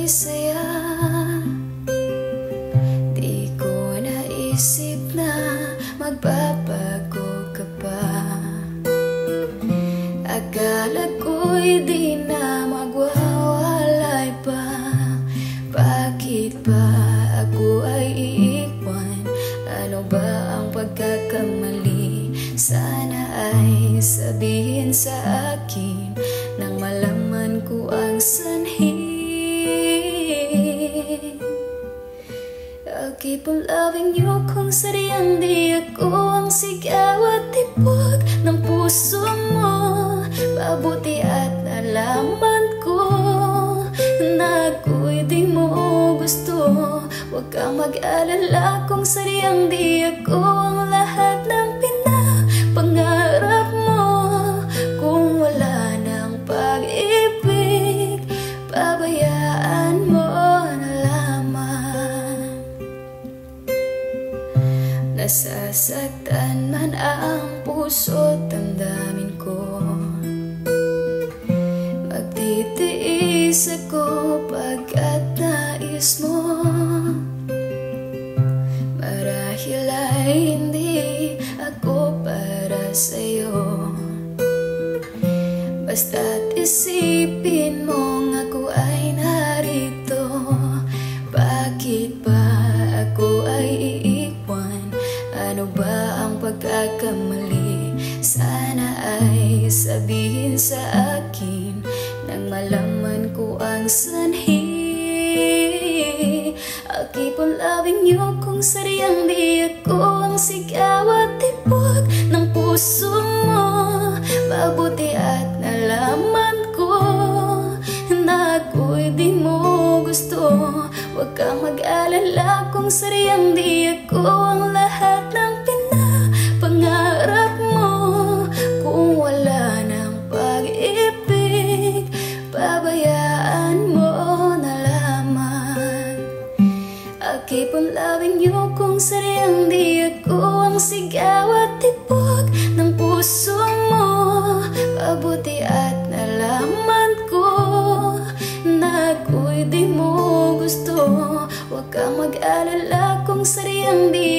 ay saya. Di ko naisip na magbabago ka pa. Akala ko'y di na magwawalay pa. Bakit ba ako ay iiwan? Ano ba ang pagkakamali? Sana ay sabihin sa akin nang malaman ko ang sanhi. I'll keep on loving you kung sadyang di ako ang sigaw at tibok ng puso mo. Mabuti at nalaman ko na ako'y di mo gusto. Huwag kang mag-alala kung sadyang di ako ang lahat ng pinapangarap mo. Kung wala ng pag-ibig, pabayaan mo na lamang. Nasasaktan man ang puso't damdamin ko. Magtitiis ako pagkat nais mo. Marahil ay hindi ako para sa'yo. Basta't isipin mong ako ay narito. Bakit ba ako ay iiwan? Ano ba ang pagkakamali? Sana ay sabihin sa akin nang malaman ko ang sanhi. I'll keep on loving you kung sadyang di ako ang sigaw at tibok ng puso mo. Mabuti at nalaman ko na ako'y di mo gusto. Huwag kang mag-alala kung sadyang di ako ang lahat ng pinapangarap mo. Kung wala ng pag-ibig, pabayaan mo na lamang. I'll keep on loving you kung sadyang di ako ang sigaw at tibok ng puso mo. Mabuti at nalaman ko na ako'y di mo gusto. Huwag kang mag-alala kung sadyang di